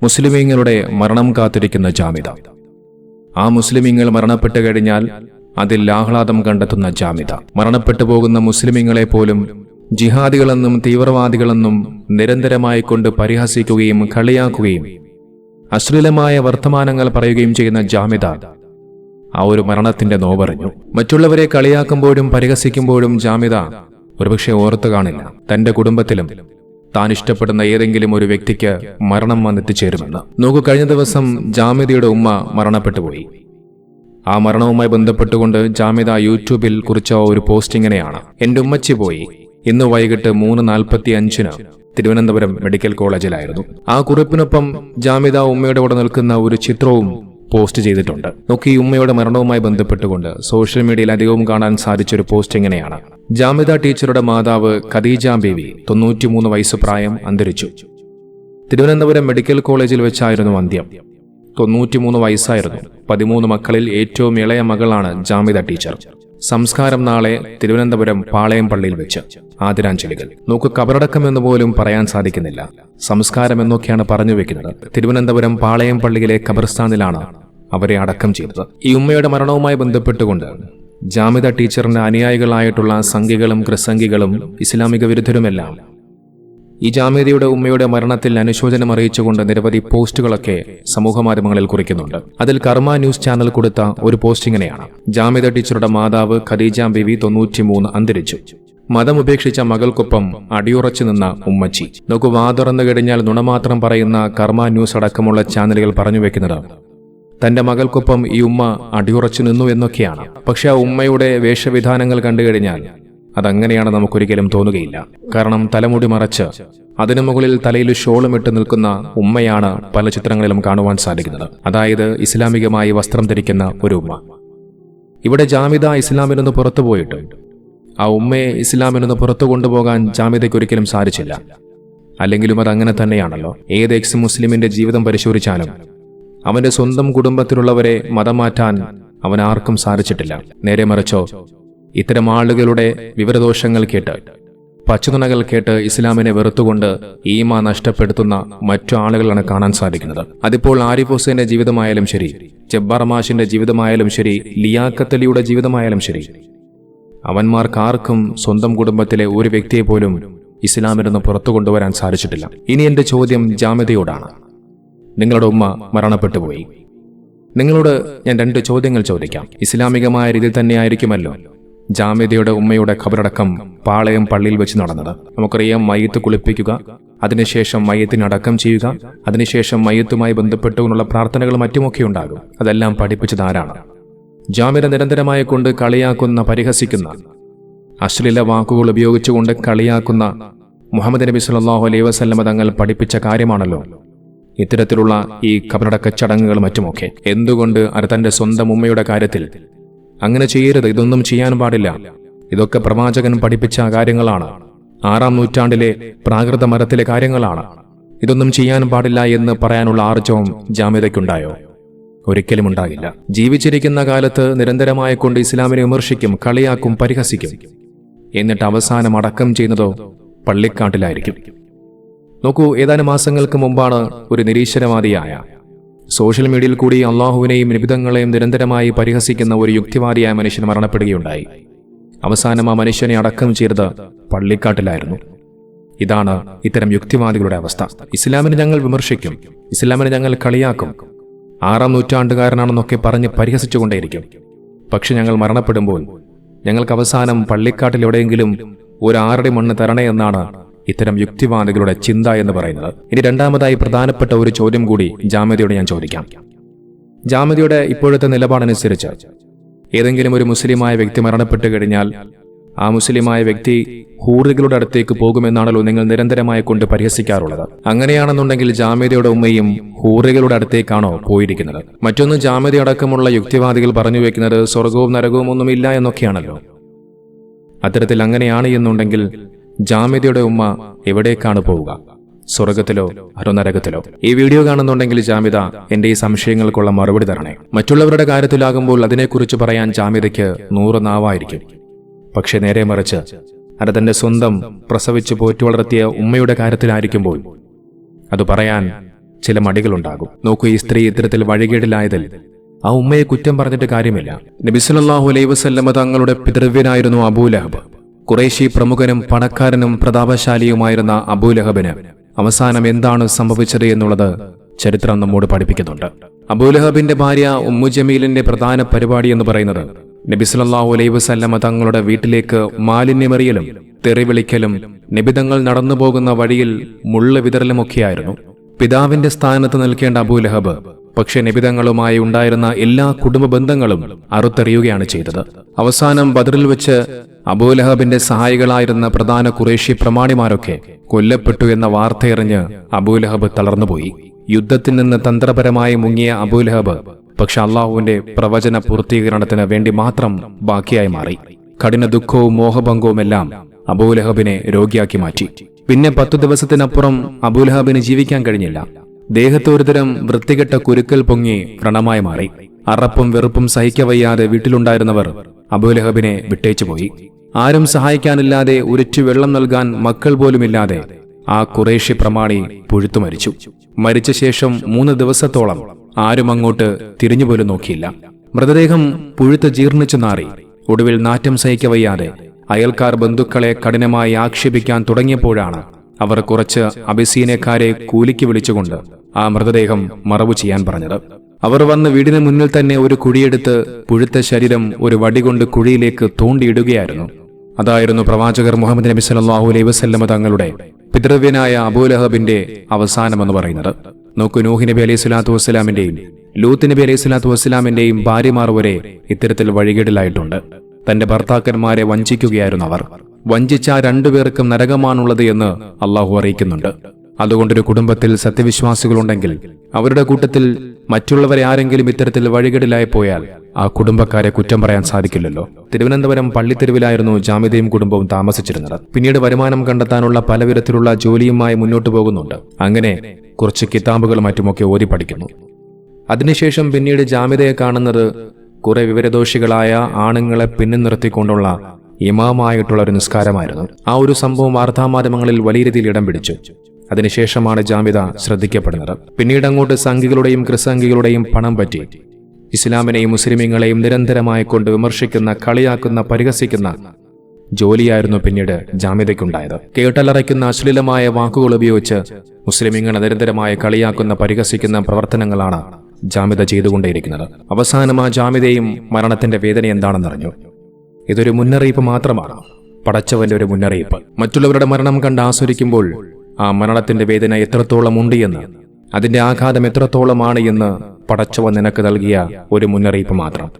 മുസ്ലിമീങ്ങളുടെ മരണം കാത്തിരിക്കുന്ന ജാമിദ. ആ മുസ്ലിമീങ്ങൾ മരണപ്പെട്ടു കഴിഞ്ഞാൽ അതിൽ ആഹ്ലാദം കണ്ടെത്തുന്ന ജാമിദ. മരണപ്പെട്ടു പോകുന്ന മുസ്ലിമീങ്ങളെ പോലും ജിഹാദികളെന്നും തീവ്രവാദികളെന്നും നിരന്തരമായി കൊണ്ട് പരിഹസിക്കുകയും കളിയാക്കുകയും അശ്ലീലമായ വർത്തമാനങ്ങൾ പറയുകയും ചെയ്യുന്ന ജാമിദ ആ ഒരു മരണത്തിന്റെ നോവറിഞ്ഞു. മറ്റുള്ളവരെ കളിയാക്കുമ്പോഴും പരിഹസിക്കുമ്പോഴും ജാമിദ ഒരുപക്ഷെ ഓർത്തു കാണില്ല തന്റെ കുടുംബത്തിലും താൻ ഇഷ്ടപ്പെടുന്ന ഏതെങ്കിലും ഒരു വ്യക്തിക്ക് മരണം വന്നെത്തിച്ചേരുമെന്ന്. നോക്കൂ, കഴിഞ്ഞ ദിവസം ജാമിദയുടെ ഉമ്മ മരണപ്പെട്ടുപോയി. ആ മരണവുമായി ബന്ധപ്പെട്ടുകൊണ്ട് ജാമിദ യൂട്യൂബിൽ കുറിച്ച ഒരു പോസ്റ്റ് ഇങ്ങനെയാണ്: എന്റെ ഉമ്മച്ചി പോയി. ഇന്ന് വൈകിട്ട് 3:45 തിരുവനന്തപുരം മെഡിക്കൽ കോളേജിലായിരുന്നു. ആ കുറിപ്പിനൊപ്പം ജാമിദ ഉമ്മയുടെ കൂടെ നിൽക്കുന്ന ഒരു ചിത്രവും പോസ്റ്റ് ചെയ്തിട്ടുണ്ട്. നോക്കി, ഈ ഉമ്മയുടെ മരണവുമായി ബന്ധപ്പെട്ടുകൊണ്ട് സോഷ്യൽ മീഡിയയിൽ അധികവും കാണാൻ സാധിച്ചൊരു പോസ്റ്റ് എങ്ങനെയാണ്: ജാമിദ ടീച്ചറുടെ മാതാവ് ഖദീജ ബീവി 93 വയസ്സ് പ്രായം അന്തരിച്ചു. തിരുവനന്തപുരം മെഡിക്കൽ കോളേജിൽ വെച്ചായിരുന്നു അന്ത്യം. 93 വയസ്സായിരുന്നു. 13 മക്കളിൽ ഏറ്റവും ഇളയ മകളാണ് ജാമിദ ടീച്ചർ. സംസ്കാരം നാളെ തിരുവനന്തപുരം പാളയം പള്ളിയിൽ വെച്ച്. ആദരാഞ്ജലികൾ. നോക്കൂ, കബറടക്കം എന്ന് പോലും പറയാൻ സാധിക്കുന്നില്ല. സംസ്കാരം എന്നൊക്കെയാണ് പറഞ്ഞു വെക്കുന്നത്. തിരുവനന്തപുരം പാളയം പള്ളിയിലെ ഖബർസ്ഥാനിലാണ് അവരെ അടക്കം ചെയ്തത്. ഈ ഉമ്മയുടെ മരണവുമായി ബന്ധപ്പെട്ടുകൊണ്ട് ജാമിദ ടീച്ചറിന്റെ അനുയായികളായിട്ടുള്ള സംഘികളും ക്രിസംഘികളും ഇസ്ലാമിക വിരുദ്ധരുമെല്ലാം ഈ ജാമിദയുടെ ഉമ്മയുടെ മരണത്തിൽ അനുശോചനം അറിയിച്ചുകൊണ്ട് നിരവധി പോസ്റ്റുകളൊക്കെ സമൂഹമാധ്യമങ്ങളിൽ കുറിക്കുന്നുണ്ട്. അതിൽ കർമ്മ ന്യൂസ് ചാനൽ കൊടുത്ത ഒരു പോസ്റ്റ് ഇങ്ങനെയാണ്: ജാമിദ ടീച്ചറുടെ മാതാവ് ഖദീജ ബീവി 93 അന്തരിച്ചു. മതം ഉപേക്ഷിച്ച മകൾക്കൊപ്പം അടിയുറച്ചു നിന്ന ഉമ്മച്ചി. നോക്കൂ, വാതുറന്നു കഴിഞ്ഞാൽ നുണമാത്രം പറയുന്ന കർമ്മ ന്യൂസ് അടക്കമുള്ള ചാനലുകൾ പറഞ്ഞു വെക്കുന്നത് തന്റെ മകൾക്കൊപ്പം ഈ ഉമ്മ അടിയുറച്ചു നിന്നു എന്നൊക്കെയാണ്. പക്ഷെ ആ ഉമ്മയുടെ വേഷവിധാനങ്ങൾ കണ്ടു കഴിഞ്ഞാൽ അതങ്ങനെയാണ് നമുക്കൊരിക്കലും തോന്നുകയില്ല. കാരണം തലമുടി മറച്ച് അതിനു മുകളിൽ തലയിൽ ഷോളും ഇട്ട് നിൽക്കുന്ന ഉമ്മയാണ് പല ചിത്രങ്ങളിലും കാണുവാൻ സാധിക്കുന്നത്. അതായത് ഇസ്ലാമികമായി വസ്ത്രം ധരിക്കുന്ന ഒരു ഉമ്മ. ഇവിടെ ജാമിദ ഇസ്ലാമിൽ നിന്ന് പുറത്തു പോയിട്ട് ആ ഉമ്മയെ ഇസ്ലാമിൽ നിന്ന് പുറത്തു കൊണ്ടുപോകാൻ ജാമിദയ്ക്ക് ഒരിക്കലും സാധിച്ചില്ല. അല്ലെങ്കിലും അതങ്ങനെ തന്നെയാണല്ലോ. ഏത് എക്സ് മുസ്ലിമിന്റെ ജീവിതം പരിശോധിച്ചാലും അവന്റെ സ്വന്തം കുടുംബത്തിലുള്ളവരെ മതം മാറ്റാൻ അവൻ ആർക്കും സാധിച്ചിട്ടില്ല. നേരെ മറിച്ചോ, ഇത്തരം ആളുകളുടെ വിവരദോഷങ്ങൾ കേട്ട്, പച്ചനുണകൾ കേട്ട് ഇസ്ലാമിനെ വെറുത്തുകൊണ്ട് ഈമാൻ നഷ്ടപ്പെടുത്തുന്ന മറ്റു ആളുകളാണ് കാണാൻ സാധിക്കുന്നത്. അതിപ്പോൾ ആരിഫ് ഹുസൈന്റെ ജീവിതമായാലും ശരി, ജബ്ബാർ മാഷിന്റെ ജീവിതമായാലും ശരി, ലിയാഖത്ത് അലിയുടെ ജീവിതമായാലും ശരി, അവന്മാർക്കാർക്കും സ്വന്തം കുടുംബത്തിലെ ഒരു വ്യക്തിയെ പോലും ഇസ്ലാമിൽ നിന്ന് പുറത്തു കൊണ്ടുവരാൻ സാധിച്ചിട്ടില്ല. ഇനി എന്റെ ചോദ്യം ജാമിദയോടാണ്. നിങ്ങളുടെ ഉമ്മ മരണപ്പെട്ടുപോയി. നിങ്ങളോട് ഞാൻ 2 ചോദ്യങ്ങൾ ചോദിക്കാം. ഇസ്ലാമികമായ രീതിയിൽ തന്നെയായിരിക്കുമല്ലോ ജാമിദയുടെ ഉമ്മയുടെ ഖബറടക്കം പാളയം പള്ളിയിൽ വെച്ച് നടന്നത്. നമുക്കറിയാം, മയ്യത്ത് കുളിപ്പിക്കുക, അതിനുശേഷം മയ്യത്തിനടക്കം ചെയ്യുക, അതിനുശേഷം മയ്യത്തുമായി ബന്ധപ്പെട്ടുകൊണ്ടുള്ള പ്രാർത്ഥനകളും മറ്റുമൊക്കെ ഉണ്ടാകും. അതെല്ലാം പഠിപ്പിച്ചത് ആരാണ്? ജാമിദ നിരന്തരമായി കൊണ്ട് കളിയാക്കുന്ന, പരിഹസിക്കുന്ന, അശ്ലീല വാക്കുകൾ ഉപയോഗിച്ചുകൊണ്ട് കളിയാക്കുന്ന മുഹമ്മദ് നബി സല്ലല്ലാഹു അലൈഹി വസല്ലം തങ്ങൾ പഠിപ്പിച്ച കാര്യമാണല്ലോ ഇത്തരത്തിലുള്ള ഈ ഖബറടക്ക ചടങ്ങുകൾ മറ്റുമൊക്കെ. എന്തുകൊണ്ട് അത് തന്റെ സ്വന്തം ഉമ്മയുടെ കാര്യത്തിൽ അങ്ങനെ ചെയ്യരുത്, ഇതൊന്നും ചെയ്യാൻ പാടില്ല, ഇതൊക്കെ പ്രവാചകൻ പഠിപ്പിച്ച കാര്യങ്ങളാണ്, 6-ാം നൂറ്റാണ്ടിലെ പ്രാകൃത മരത്തിലെ കാര്യങ്ങളാണ്, ഇതൊന്നും ചെയ്യാൻ പാടില്ല എന്ന് പറയാനുള്ള ആർജവം ജാമിദയ്ക്കുണ്ടായോ? ഒരിക്കലും ഉണ്ടാകില്ല. ജീവിച്ചിരിക്കുന്ന കാലത്ത് നിരന്തരമായി കൊണ്ട് ഇസ്ലാമിനെ വിമർശിക്കും, കളിയാക്കും, പരിഹസിക്കും. എന്നിട്ട് അവസാനം അടക്കം ചെയ്യുന്നതോ പള്ളിക്കാട്ടിലായിരിക്കും. നോക്കൂ, ഏതാനും മാസങ്ങൾക്ക് മുമ്പാണ് ഒരു നിരീശ്വരവാദിയായ, സോഷ്യൽ മീഡിയയിൽ കൂടി അള്ളാഹുവിനെയും നിബിധങ്ങളെയും നിരന്തരമായി പരിഹസിക്കുന്ന ഒരു യുക്തിവാദിയായ മനുഷ്യൻ മരണപ്പെടുകയുണ്ടായി. അവസാനം ആ മനുഷ്യനെ അടക്കം ചെയ്തത് പള്ളിക്കാട്ടിലായിരുന്നു. ഇതാണ് ഇത്തരം യുക്തിവാദികളുടെ അവസ്ഥ. ഇസ്ലാമിനെ ഞങ്ങൾ വിമർശിക്കും, ഇസ്ലാമിനെ ഞങ്ങൾ കളിയാക്കും, 6-ാം നൂറ്റാണ്ടുകാരനാണെന്നൊക്കെ പറഞ്ഞ് പരിഹസിച്ചുകൊണ്ടേയിരിക്കും. പക്ഷെ ഞങ്ങൾ മരണപ്പെടുമ്പോൾ ഞങ്ങൾക്ക് അവസാനം പള്ളിക്കാട്ടിൽ എവിടെയെങ്കിലും ഒരു 6 മണ്ണ് തരണേ എന്നാണ് ഇത്തരം യുക്തിവാദികളുടെ ചിന്ത എന്ന് പറയുന്നത്. ഇനി രണ്ടാമതായി പ്രധാനപ്പെട്ട ഒരു ചോദ്യം കൂടി ജാമിദയോട് ഞാൻ ചോദിക്കാം. ജാമിദയുടെ ഇപ്പോഴത്തെ നിലപാടനുസരിച്ച് ഏതെങ്കിലും ഒരു മുസ്ലിമായ വ്യക്തി മരണപ്പെട്ടു കഴിഞ്ഞാൽ ആ മുസ്ലിമായ വ്യക്തി ഹൂറികളുടെ അടുത്തേക്ക് പോകുമെന്നാണല്ലോ നിങ്ങൾ നിരന്തരമായി കൊണ്ട് പരിഹസിക്കാറുള്ളത്. അങ്ങനെയാണെന്നുണ്ടെങ്കിൽ ജാമിദയുടെ ഉമ്മയും ഹൂറികളുടെ അടുത്തേക്കാണോ പോയിരിക്കുന്നത്? മറ്റൊന്ന്, ജാമിദയടക്കമുള്ള യുക്തിവാദികൾ പറഞ്ഞു വെക്കുന്നത് സ്വർഗവും നരകവും ഒന്നുമില്ല എന്നൊക്കെയാണല്ലോ. അത്തരത്തിൽ അങ്ങനെയാണ് എന്നുണ്ടെങ്കിൽ ജാമിദയുടെ ഉമ്മ എവിടേക്കാണ് പോവുക? സ്വർഗത്തിലോ അതോ നരകത്തിലോ? ഈ വീഡിയോ കാണുന്നുണ്ടെങ്കിൽ ജാമിദ എന്റെ ഈ സംശയങ്ങൾക്കുള്ള മറുപടി തരണേ. മറ്റുള്ളവരുടെ കാര്യത്തിലാകുമ്പോൾ അതിനെക്കുറിച്ച് പറയാൻ ജാമിദയ്ക്ക് 100 നാവായിരിക്കും. പക്ഷെ നേരെ മറിച്ച് അത് തന്റെ സ്വന്തം പ്രസവിച്ച് പോറ്റി വളർത്തിയ ഉമ്മയുടെ കാര്യത്തിലായിരിക്കുമ്പോൾ അത് പറയാൻ ചില മടികളുണ്ടാകും. നോക്കൂ, ഈ സ്ത്രീ ഇത്തരത്തിൽ വഴികേടിലായതിൽ ആ ഉമ്മയെ കുറ്റം പറഞ്ഞിട്ട് കാര്യമില്ല. നബി സല്ലല്ലാഹു അലൈഹി വസല്ലമ തങ്ങളുടെ പിതൃവ്യനായിരുന്നു അബൂലഹബ്. ഖുറൈശി പ്രമുഖനും പണക്കാരനും പ്രതാപശാലിയുമായിരുന്ന അബൂലഹബിന് അവസാനം എന്താണ് സംഭവിച്ചത് എന്നുള്ളത് ചരിത്രം നമ്മോട് പഠിപ്പിക്കുന്നുണ്ട്. അബൂലഹബിന്റെ ഭാര്യ ഉമ്മു ജമീലിന്റെ പ്രധാന പരിപാടി എന്ന് പറയുന്നത് നബി സല്ലല്ലാഹു അലൈഹി വസല്ലമ തങ്ങളുടെ വീട്ടിലേക്ക് മാലിന്യമെറിയലും തെറിവിളിക്കലും നബി തങ്ങൾ നടന്നു പോകുന്ന വഴിയിൽ മുള്ള് വിതറലുമൊക്കെയായിരുന്നു. പിതാവിന്റെ സ്ഥാനത്ത് നിൽക്കേണ്ട അബൂലഹബ് പക്ഷേ നബിതങ്ങളുമായി ഉണ്ടായിരുന്ന എല്ലാ കുടുംബ ബന്ധങ്ങളും അറുത്തെറിയുകയാണ് ചെയ്തത്. അവസാനം ബദറിൽ വെച്ച് അബൂലഹബിന്റെ സഹായികളായിരുന്ന പ്രധാന ഖുറൈശി പ്രമാണിമാരൊക്കെ കൊല്ലപ്പെട്ടു എന്ന വാർത്തയറിഞ്ഞ് അബൂലഹബ് തളർന്നുപോയി. യുദ്ധത്തിൽ നിന്ന് തന്ത്രപരമായി മുങ്ങിയ അബൂലഹബ് പക്ഷെ അള്ളാഹുവിന്റെ പ്രവചന പൂർത്തീകരണത്തിന് വേണ്ടി മാത്രം ബാക്കിയായി മാറി. കഠിന ദുഃഖവും മോഹഭംഗവുമെല്ലാം അബൂലഹബിനെ രോഗിയാക്കി മാറ്റി. പിന്നെ 10 ദിവസത്തിനപ്പുറം അബൂലഹബിന് ജീവിക്കാൻ കഴിഞ്ഞില്ല. ദേഹത്തൊരുതരം വൃത്തികെട്ട കുരുക്കൽ പൊങ്ങി വ്രണമായി മാറി. അറപ്പും വെറുപ്പും സഹിക്കവയ്യാതെ വീട്ടിലുണ്ടായിരുന്നവർ അബൂലഹബിനെ വിട്ടേച്ചുപോയി. ആരും സഹായിക്കാനില്ലാതെ ഉരുറ്റു വെള്ളം നൽകാൻ മക്കൾ പോലുമില്ലാതെ ആ ഖുറൈശി പ്രമാണി പുഴുത്തു മരിച്ചു. മരിച്ച ശേഷം 3 ദിവസത്തോളം ആരും അങ്ങോട്ട് തിരിഞ്ഞുപോലും നോക്കിയില്ല. മൃതദേഹം പുഴുത്ത് ജീർണിച്ചു നാറി. ഒടുവിൽ നാറ്റം സഹിക്കവയ്യാതെ അയൽക്കാർ ബന്ധുക്കളെ കഠിനമായി ആക്ഷേപിക്കാൻ തുടങ്ങിയപ്പോഴാണ് അവർ കുറച്ച് അബിസീനക്കാരെ കൂലിക്ക് വിളിച്ചുകൊണ്ട് ആ മൃതദേഹം മറവു ചെയ്യാൻ പറഞ്ഞത്. അവർ വന്ന് വീടിന് മുന്നിൽ തന്നെ ഒരു കുഴിയെടുത്ത് പുഴുത്ത ശരീരം ഒരു വടികൊണ്ട് കുഴിയിലേക്ക് തോണ്ടിയിടുകയായിരുന്നു. അതായിരുന്നു പ്രവാചകർ മുഹമ്മദ് നബി സല്ലല്ലാഹു അലൈഹി വസല്ലമ തങ്ങളുടെ പിതൃവ്യനായ അബൂലഹബിന്റെ അവസാനമെന്ന് പറയുന്നത്. നോക്കൂ, നൂഹ് നബി അലൈഹി സ്വലാത്തു വസ്സലാമിന്റെയും ലൂത്ത് നബി അലൈഹി സ്വലാത്തു വസ്സലാമിന്റെയും ഭാര്യമാർ വരെ ഇത്തരത്തിൽ വഴികേടിലായിട്ടുണ്ട്. തന്റെ ഭർത്താക്കന്മാരെ വഞ്ചിക്കുകയായിരുന്നു അവർ. വഞ്ചിച്ച 2 പേർക്കും നരകമാണുള്ളത് എന്ന് അള്ളാഹു അറിയിക്കുന്നുണ്ട്. അതുകൊണ്ടൊരു കുടുംബത്തിൽ സത്യവിശ്വാസികളുണ്ടെങ്കിൽ അവരുടെ കൂട്ടത്തിൽ മറ്റുള്ളവരെ ആരെങ്കിലും ഇത്തരത്തിൽ വഴികേടിലായി പോയാൽ ആ കുടുംബക്കാരെ കുറ്റം പറയാൻ സാധിക്കില്ലല്ലോ. തിരുവനന്തപുരം പള്ളിത്തെരുവിലായിരുന്നു ജാമിദയും കുടുംബവും താമസിച്ചിരുന്നത്. പിന്നീട് വരുമാനം കണ്ടെത്താനുള്ള പലവിധത്തിലുള്ള ജോലിയുമായി മുന്നോട്ടു പോകുന്നുണ്ട്. അങ്ങനെ കുറച്ച് കിതാബുകളും മറ്റുമൊക്കെ ഓതി പഠിക്കുന്നു. അതിനുശേഷം പിന്നീട് ജാമിദയെ കാണുന്നത് കുറെ വിവരദോഷികളായ ആണുങ്ങളെ പിന്നിൽ നിർത്തിക്കൊണ്ടുള്ള ഇമാമായിട്ടുള്ള ഒരു നിസ്കാരമായിരുന്നു. ആ ഒരു സംഭവം വാർത്താമാധ്യമങ്ങളിൽ വലിയ രീതിയിൽ ഇടം പിടിച്ചു. അതിനുശേഷമാണ് ജാമിദ ശ്രദ്ധിക്കപ്പെടുന്നത്. പിന്നീട് അങ്ങോട്ട് സംഘികളുടെയും ക്രിസംഘികളുടെയും പണം പറ്റി ഇസ്ലാമിനെയും മുസ്ലിമീങ്ങളെയും നിരന്തരമായി കൊണ്ട് വിമർശിക്കുന്ന, കളിയാക്കുന്ന, പരിഹസിക്കുന്ന ജോലിയായിരുന്നു പിന്നീട് ജാമിദയ്ക്കുണ്ടായത്. കേട്ടലറയ്ക്കുന്ന അശ്ലീലമായ വാക്കുകൾ ഉപയോഗിച്ച് മുസ്ലിമീങ്ങളെ നിരന്തരമായി കളിയാക്കുന്ന, പരിഹസിക്കുന്ന പ്രവർത്തനങ്ങളാണ് ജാമിദ ചെയ്തുകൊണ്ടേയിരിക്കുന്നത്. അവസാനം ആ ജാമിദയും മരണത്തിന്റെ വേദന എന്താണെന്നറിഞ്ഞു. ഇതൊരു മുന്നറിയിപ്പ് മാത്രമാണ്, പടച്ചവന്റെ ഒരു മുന്നറിയിപ്പ്. മറ്റുള്ളവരുടെ മരണം കണ്ട് ആസ്വദിക്കുമ്പോൾ ആ മരണത്തിന്റെ വേദന എത്രത്തോളം ഉണ്ട് എന്ന്, അതിന്റെ ആഘാതം എത്രത്തോളമാണ് എന്ന് പടച്ചവൻ നിനക്ക് നൽകിയ ഒരു മുന്നറിയിപ്പ് മാത്രം.